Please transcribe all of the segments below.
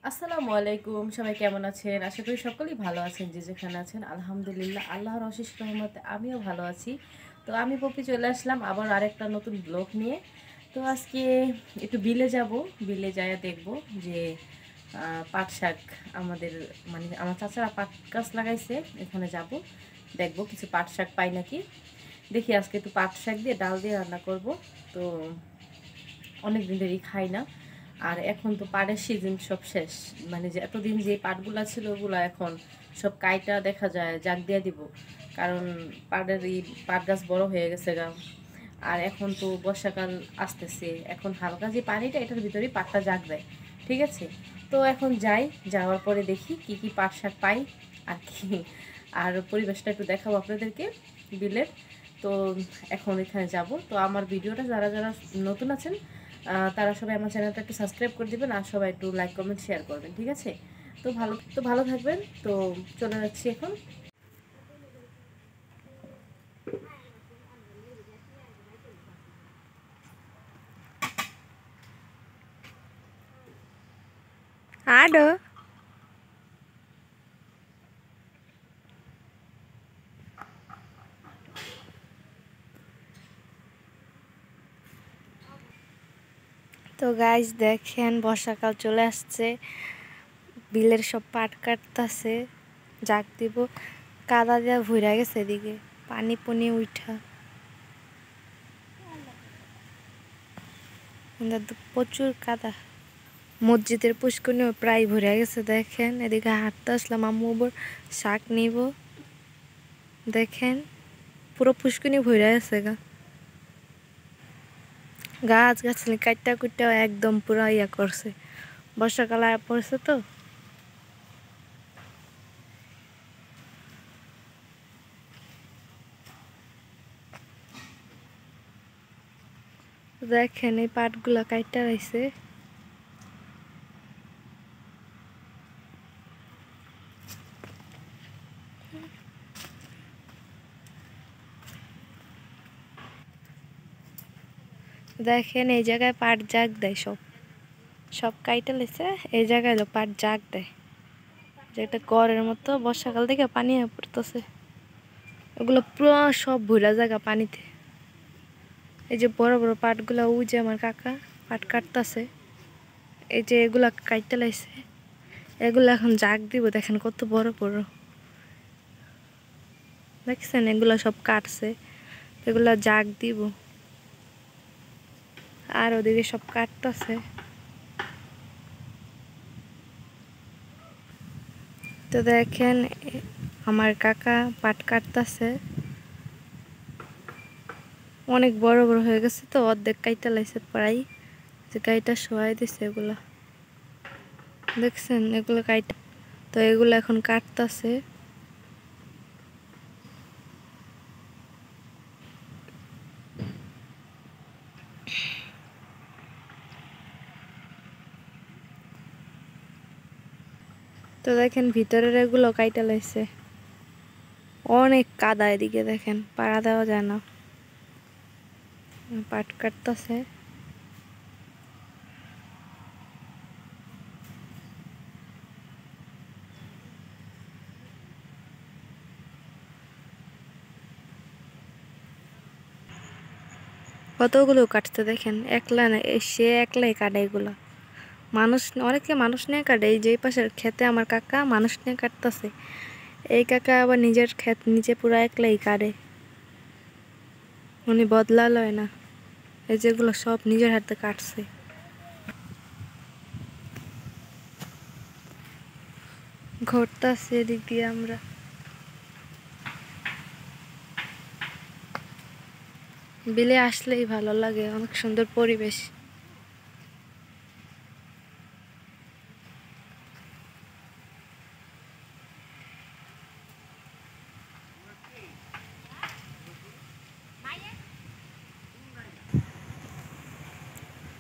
আসসালামু আলাইকুম, সবাই কেমন আছেন? আশা করি সকলেই ভালো আছেন, যে যেখানে আছেন। আলহামদুলিল্লাহ, আল্লাহর অশেষ রহমতে আমিও ভালো আছি। তো আমি পপি চলে আসলাম আবার আরেকটা নতুন ব্লগ নিয়ে। তো আজকে একটু বিলে যাব, বিলে যাইয়া দেখব যে পাট শাক আমাদের মানে আমার চাচারা পাট গাছ লাগাইছে, এখানে যাব, দেখব কিছু পাট শাক পাই নাকি। দেখি আজকে একটু পাট শাক দিয়ে ডাল দিয়ে রান্না করব। তো অনেক দিন ধরেই খাই না। আর এখন তো পাটের সিজন সব শেষ, মানে যে এতদিন যে পাটগুলা ছিল ওগুলা এখন সব কাইটা দেখা যায় জাগ দিয়ে দিব, কারণ পাটের এই পাট গাছ বড় হয়ে গেছে গা। আর এখন তো বর্ষাকাল আসতেছে, এখন হালকা যে পানিটা এটার ভিতরেই পাটটা জাগ দেয়। ঠিক আছে, তো এখন যাই, যাওয়ার পরে দেখি কি কি পাট শাক পাই আর কি। আর পরিবেশটা একটু দেখাবো আপনাদেরকে বিলের। তো এখন এখানে যাব। তো আমার ভিডিওটা যারা যারা নতুন আছেন তারা সবাই আমার চ্যানেলটা একটু সাবস্ক্রাইব করে দিবেন, আর সবাই একটু লাইক কমেন্ট শেয়ার করবেন, ঠিক আছে? তো ভালো থাকবেন। তো চলে যাচ্ছি এখন। ఆడు তো গাইজ দেখেন বর্ষাকাল চলে আসছে, বিলের সব পাট কাটতাছে, জাগ দিব, কাদা দিয়া ভইরা গেছে, এদিকে পানি পুনি উঠা, প্রচুর কাদা। মসজিদের পুষ্করিণীও প্রায় ভরে গেছে। দেখেন এদিকে হাঁটতে আসলাম, আম্মু ওপর শাক নিব, দেখেন পুরো পুষ্করিণী ভরে গেছে গা, গাছ গাছালি কাটটা কুটটা একদম পুরা ইয়া করছে, বর্ষাকাল আয়া পড়ছে তো। দেখেন এই পাটগুলা কাইটা রয়েছে। দেখেন এই জায়গায় পাট জাগ দেয়, সব সব কাইটা লেছে, এই জায়গায় হলো পাট জাগ দেয়, যে একটা গড়ের মতো, বর্ষাকাল থেকে পানি পড়তেছে, ওগুলো পুরো সব ভরা জায়গা পানিতে। এই যে বড় বড় পাটগুলা, ও যে আমার কাকা পাট কাটতেছে, এই যে এগুলা কাইটা লাইছে, এগুলো এখন জাগ দিব। দেখেন কত বড় বড়, দেখছেন এগুলা সব কাটছে, এগুলা জাগ দিব। আর ওদিকে সব কাটতেছে। তো দেখেন আমার কাকা পাট কাটতেছে, অনেক বড় বড় হয়ে গেছে তো, অর্ধেক কাইটা লাইছে প্রায়, যে গাইটা শোয়াই দিছে এগুলা, দেখছেন এগুলো কাইটা। তো এগুলো এখন কাটতাছে। তো দেখেন ভিতরের এগুলো কাইটা লাইছে, অনেক কাদা, এদিকে দেখেন পাড়া দেওয়া যায় না, পাট কাটতাছে। কতগুলো কাটতে দেখেন, একলা না, সে একলাই কাটে এগুলো, মানুষ অনেকে মানুষ নিয়ে কাটে। এই যে পাশের খেতে আমার কাকা মানুষ নিয়ে কাটতেছে, এই কাকা আবার নিজের ক্ষেত নিজে পুরো একলাই কাটে, উনি বদলা লয় না। এই যেগুলো সব নিজের হাতে কাটছে। ঘুরতাছি এদিক দিয়ে আমরা, বিলে আসলেই ভালো লাগে, অনেক সুন্দর পরিবেশ।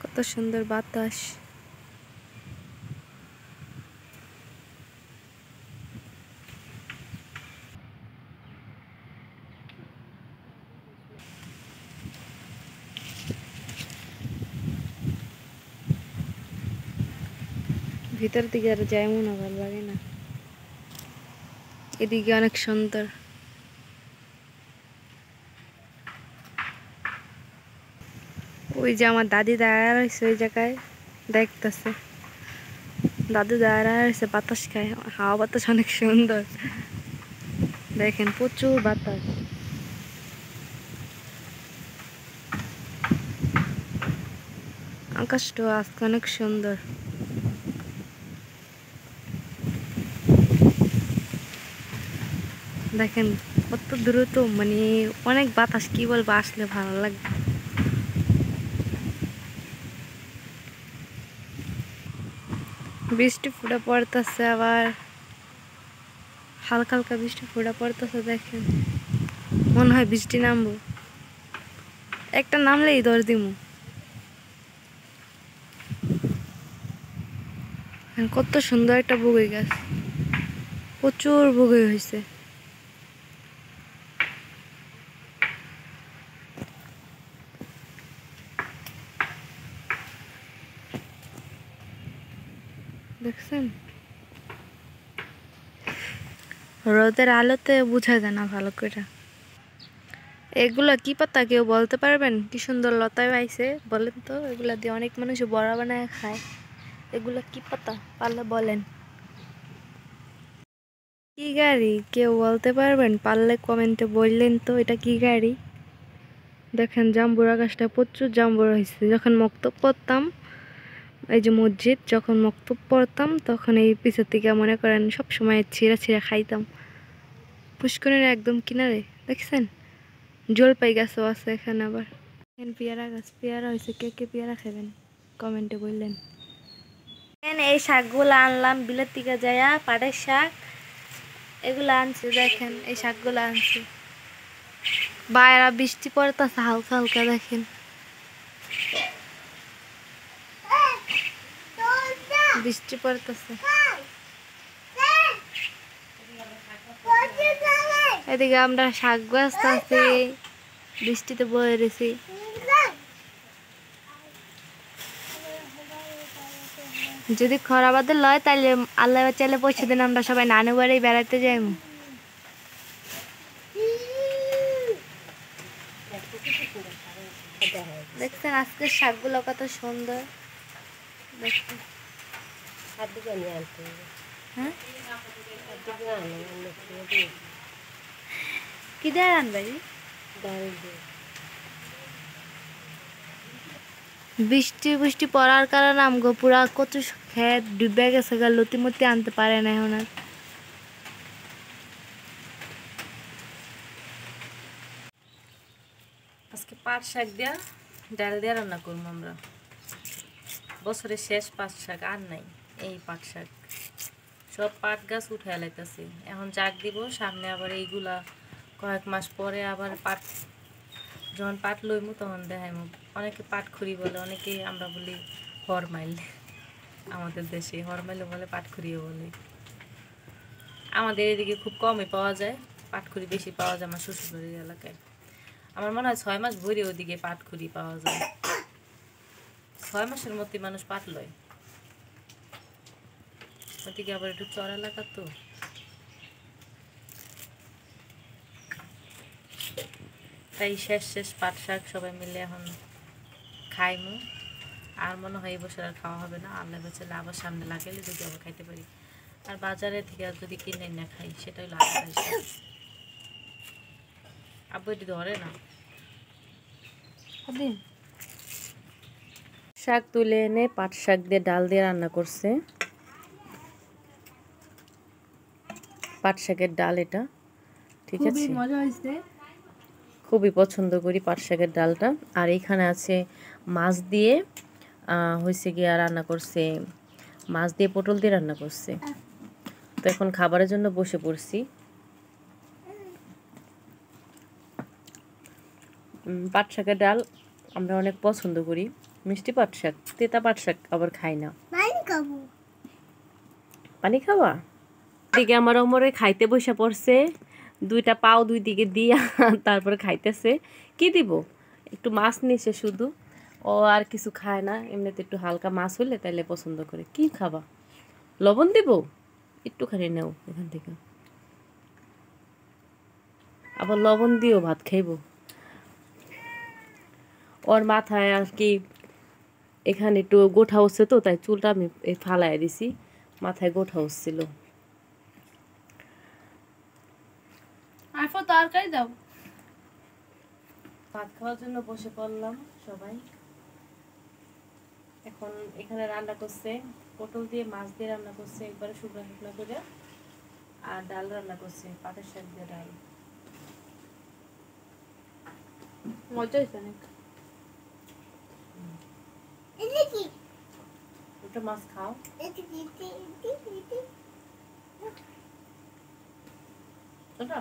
কত সুন্দর বাতাস। ভিতর দিকে আর যাইও না, ভালো লাগে না। এদিকে অনেক সুন্দর। ওই যে আমার দাদি দাঁড়া রয়েছে ওই জায়গায়, দেখতেছে। দাদু দাঁড়া রয়েছে, বাতাস খায়, হাওয়া বাতাস অনেক সুন্দর। দেখেন প্রচুর বাতাস। আকাশটা আজকে অনেক সুন্দর। দেখেন কত দ্রুত, মানে অনেক বাতাস, কি বলবো, আসলে ভালো লাগবে। বৃষ্টি ফুটা পড়তেছে, আবার হালকা হালকা বৃষ্টি ফুটা পড়তেছে। দেখেন মনে হয় বৃষ্টি নামবো, একটা নামলেই দর দিমু। কত সুন্দর একটা বগুই গাছ, প্রচুর বগুই হয়েছে। দেখছেন, রোদের আলোতে বোঝা যায় না ভালো করে। এগুলা কি পাতা কেউ বলতে পারবেন? কি সুন্দর লতায় পাইছে, বলেন তো। এগুলা দিয়ে অনেক মানুষ বড়া বানায় খায়। এগুলা কি পাতা পারলে বলেন। কি গাড়ি কেউ বলতে পারবেন? পারলে কমেন্টে বললেন তো, এটা কি গাড়ি। দেখেন জাম্বুরা গাছটা প্রচুর জাম্বুরা হয়েছে। যখন মক্তব পড়তাম, এই যে মসজিদ, যখন মক্তব পড়তাম তখন এই পিছের থেকে মনে করেন সব সময় ছিঁড়া ছিঁড়া খাইতাম। পুষ্করের একদম কিনারে দেখছেন, জলপাই গাছও আছে এখানে। আবার এখানে পেয়ারা গাছ, পেয়ারা হয়েছে। কে কে পেয়ারা খাবেন কমেন্টে বললেন। এই শাকগুলো আনলাম বিলের থেকে যায়া, পাটের শাক এগুলো আনছি। দেখেন এই শাকগুলো আনছি। বাইরে বৃষ্টি পড়তেছে হালকা হালকা, দেখেন বৃষ্টি পড়তেছে। এদিকে আমরা শাক গাছ আছি, বৃষ্টিতে বয়ে রয়েছি। যদি খরা বাদল লয় তাহলে আল্লাহ চাইলে পয়সা দিন আমরা সবাই নানু বাড়ি বেড়াতে যাই। দেখছেন আজকের শাকগুলো কত সুন্দর। দেখছেন হ্যাঁ কি দেয় আনবাই। বৃষ্টি বৃষ্টি পড়ার কারণে আমগো পুরা কচু খেত ডুবে গেছে, লতিমতি আনতে পারে না এখন আর। আজকে পাট শাক দিয়া ডাল দিয়ে রান্না করবো আমরা। বছরের শেষ পাট শাক আর নাই। এই পাট শাক সব পাট গাছ উঠে লাইতেছে, এখন জাগ দিব। সামনে আবার এইগুলা কয়েক মাস পরে আবার পাট, যখন পাট লইমু তখন দেখাইমু। অনেকে পাট খুরি বলে, অনেকে আমরা বলি হরমাইল। আমাদের দেশে হরমাইলও বলে, পাটখুরিও বলে। আমাদের এদিকে খুব কমই পাওয়া যায় পাটখুরি, বেশি পাওয়া যায় আমার শ্বশুরবাড়ির এলাকায়। আমার মনে হয় 6 মাস ভরে ওদিকে পাটখুরি পাওয়া যায়। 6 মাসের মধ্যে মানুষ পাট লয়। ওদিকে আবার একটু চর এলাকা তো। তাই শেষ শেষ পাট শাক সবাই মিলে এখন খাইমু। আর মনে হয় এই বছর আর খাওয়া হবে না, আল্লাহ বাঁচালে আবার সামনে লাগাইলে যদি আবার খাইতে পারি। আর বাজারে থেকে আর যদি কিনে না খাই সেটা হলো আলাদা। আব্বু এটি ধরে না। শাক তুলে এনে পাট শাক দিয়ে ডাল দিয়ে রান্না করছে। পাট শাকের ডাল এটা, ঠিক আছে, খুবই মজা হয়েছে। খুবই পছন্দ করি পাট শাকের ডালটা। আর এইখানে আছে মাছ দিয়ে হয়েছে গিয়া রান্না করছে, মাছ দিয়ে পটল দিয়ে রান্না করছে। তো এখন খাবারের জন্য বসে পড়ছি। পাট শাকের ডাল আমরা অনেক পছন্দ করি। মিষ্টি পাট শাক, তেতা পাট শাক আবার খাই না। পানি খাওয়া দিকে আমার ওমরে খাইতে বসে পড়ছে, দুইটা পাও দুই দিকে দিয়া তারপরে খাইতেছে। কি দিব, একটু মাছ নিছে শুধু, ও আর কিছু খায় না। এমনিতে একটু হালকা মাছ হইলে তাইলে পছন্দ করে। কি খাবা? লবণ দিব, একটুখানি নাও এখান থেকে। আবার লবণ দিও ভাত খাইব। ওর মাথায় আর কি এখানে একটু গোঠা হচ্ছে, তো তাই চুলটা আমি ফালাই দিছি, মাথায় গোঠা হচ্ছিল। তরকারি দাও। ভাত খাওয়ার জন্য বসে পড়লাম সবাই। এখন এখানে রান্না করছে পটল দিয়ে, মাছ দিয়ে রান্না করছে একবারে শুকনো শুকনো করে, আর ডাল রান্না করছে পাটের শাক দিয়ে ডাল। মজা হয়েছে অনেক। ওটা মাছ খাও। ওটা